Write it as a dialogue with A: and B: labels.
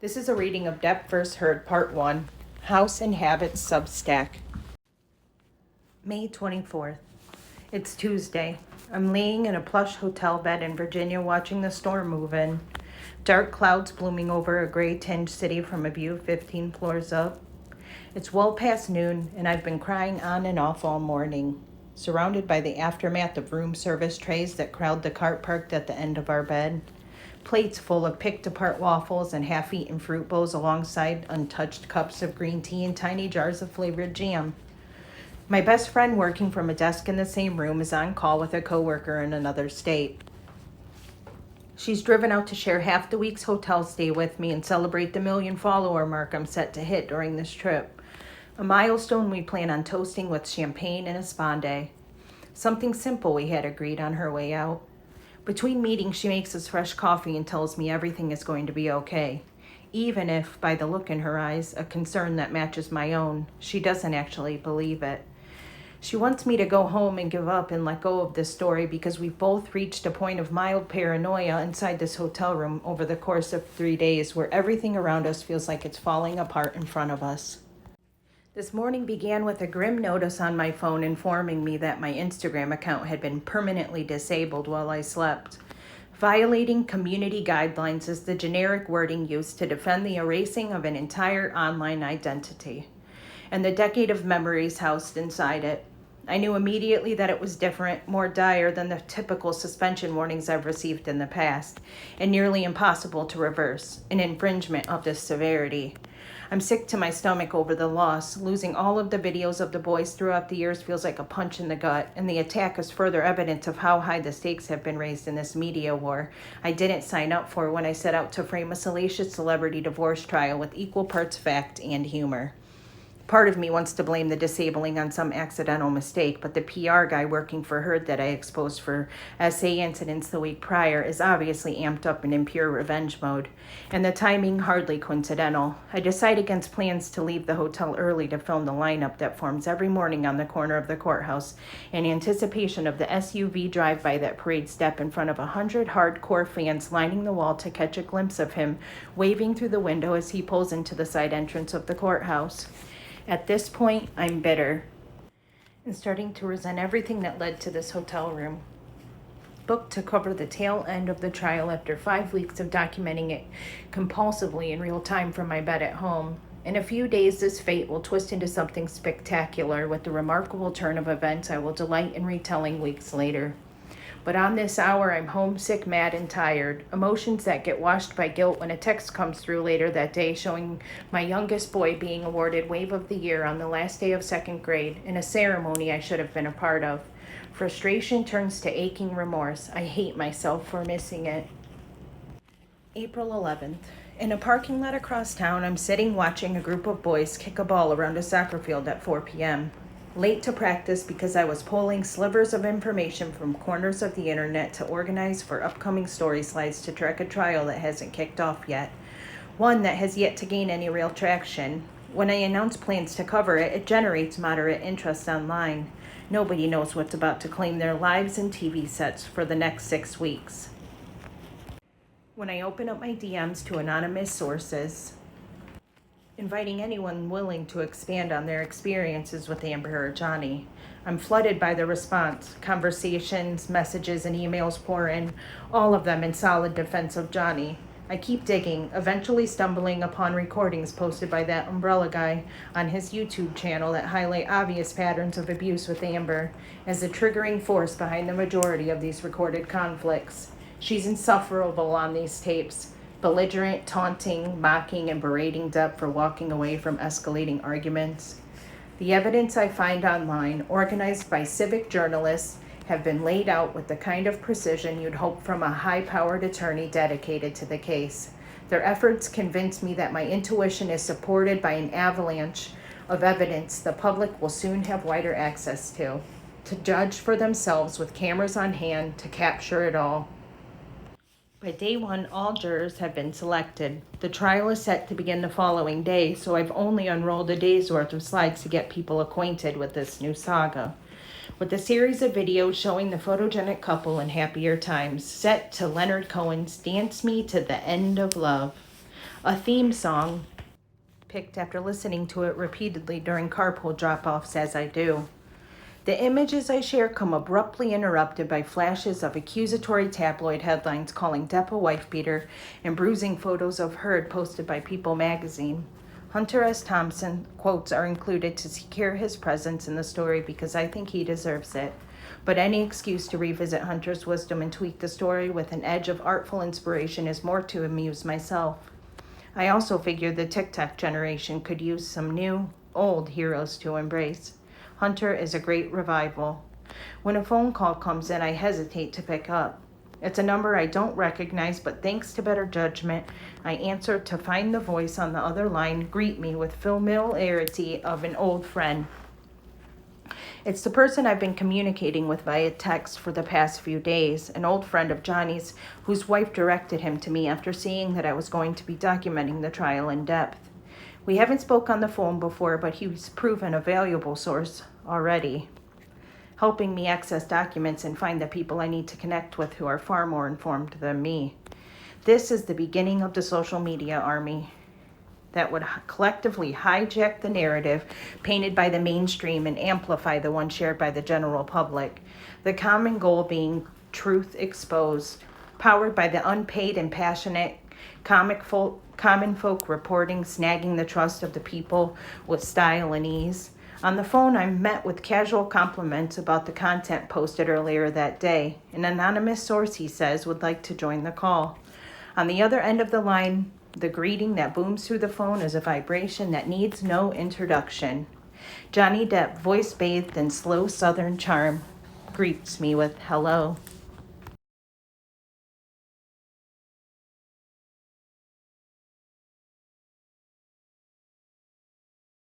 A: This is a reading of Depp First Heard, Part 1, House Inhabit Substack. May 24th. It's Tuesday. I'm laying in a plush hotel bed in Virginia watching the storm move in. Dark clouds blooming over a gray-tinged city from a view 15 floors up. It's well past noon, and I've been crying on and off all morning, surrounded by the aftermath of room service trays that crowd the cart parked at the end of our bed. Plates full of picked-apart waffles and half-eaten fruit bowls alongside untouched cups of green tea and tiny jars of flavored jam. My best friend working from a desk in the same room is on call with a coworker in another state. She's driven out to share half the week's hotel stay with me and celebrate the 1,000,000-follower mark I'm set to hit during this trip. A milestone we plan on toasting with champagne and a sponde. Something simple we had agreed on her way out. Between meetings, she makes us fresh coffee and tells me everything is going to be okay. Even if, by the look in her eyes, a concern that matches my own, she doesn't actually believe it. She wants me to go home and give up and let go of this story because we've both reached a point of mild paranoia inside this hotel room over the course of 3 days where everything around us feels like it's falling apart in front of us. This morning began with a grim notice on my phone informing me that my Instagram account had been permanently disabled while I slept. Violating community guidelines is the generic wording used to defend the erasing of an entire online identity and the decade of memories housed inside it. I knew immediately that it was different, more dire than the typical suspension warnings I've received in the past, and nearly impossible to reverse, an infringement of this severity. I'm sick to my stomach over the loss. Losing all of the videos of the boys throughout the years feels like a punch in the gut, and the attack is further evidence of how high the stakes have been raised in this media war I didn't sign up for when I set out to frame a salacious celebrity divorce trial with equal parts fact and humor. Part of me wants to blame the disabling on some accidental mistake, but the PR guy working for her that I exposed for SA incidents the week prior is obviously amped up and in pure revenge mode, and the timing hardly coincidental. I decide against plans to leave the hotel early to film the lineup that forms every morning on the corner of the courthouse in anticipation of the SUV drive-by that parades Depp in front of 100 hardcore fans lining the wall to catch a glimpse of him waving through the window as he pulls into the side entrance of the courthouse. At this point, I'm bitter and starting to resent everything that led to this hotel room. Booked to cover the tail end of the trial after 5 weeks of documenting it compulsively in real time from my bed at home. In a few days, this fate will twist into something spectacular with the remarkable turn of events I will delight in retelling weeks later. But on this hour, I'm homesick, mad, and tired. Emotions that get washed by guilt when a text comes through later that day showing my youngest boy being awarded Wave of the Year on the last day of second grade in a ceremony I should have been a part of. Frustration turns to aching remorse. I hate myself for missing it. April 11th. In a parking lot across town, I'm sitting watching a group of boys kick a ball around a soccer field at 4 p.m. Late to practice because I was pulling slivers of information from corners of the internet to organize for upcoming story slides to track a trial that hasn't kicked off yet. One that has yet to gain any real traction. When I announce plans to cover it, it generates moderate interest online. Nobody knows what's about to claim their lives and TV sets for the next 6 weeks. When I open up my DMs to anonymous sources, inviting anyone willing to expand on their experiences with Amber or Johnny, I'm flooded by the response. Conversations, messages, and emails pour in, all of them in solid defense of Johnny. I keep digging, eventually stumbling upon recordings posted by that umbrella guy on his YouTube channel that highlight obvious patterns of abuse with Amber as the triggering force behind the majority of these recorded conflicts. She's insufferable on these tapes. Belligerent, taunting, mocking, and berating Depp for walking away from escalating arguments. The evidence I find online, organized by civic journalists, have been laid out with the kind of precision you'd hope from a high-powered attorney dedicated to the case. Their efforts convince me that my intuition is supported by an avalanche of evidence the public will soon have wider access to judge for themselves with cameras on hand to capture it all. By day 1, all jurors have been selected. The trial is set to begin the following day, so I've only unrolled a day's worth of slides to get people acquainted with this new saga. With a series of videos showing the photogenic couple in happier times, set to Leonard Cohen's Dance Me to the End of Love. A theme song picked after listening to it repeatedly during carpool drop-offs as I do. The images I share come abruptly interrupted by flashes of accusatory tabloid headlines calling Depp a wife-beater and bruising photos of Heard posted by People magazine. Hunter S. Thompson quotes are included to secure his presence in the story because I think he deserves it. But any excuse to revisit Hunter's wisdom and tweak the story with an edge of artful inspiration is more to amuse myself. I also figured the TikTok generation could use some new, old heroes to embrace. Hunter is a great revival. When a phone call comes in, I hesitate to pick up. It's a number I don't recognize, but thanks to better judgment, I answer to find the voice on the other line greet me with familiarity of an old friend. It's the person I've been communicating with via text for the past few days, an old friend of Johnny's whose wife directed him to me after seeing that I was going to be documenting the trial in depth. We haven't spoke on the phone before, but he's proven a valuable source already, helping me access documents and find the people I need to connect with who are far more informed than me. This is the beginning of the social media army that would collectively hijack the narrative painted by the mainstream and amplify the one shared by the general public. The common goal being truth exposed, powered by the unpaid and passionate common folk reporting, snagging the trust of the people with style and ease. On the phone, I'm met with casual compliments about the content posted earlier that day. An anonymous source, he says, would like to join the call. On the other end of the line, the greeting that booms through the phone is a vibration that needs no introduction. Johnny Depp, voice bathed in slow southern charm, greets me with hello.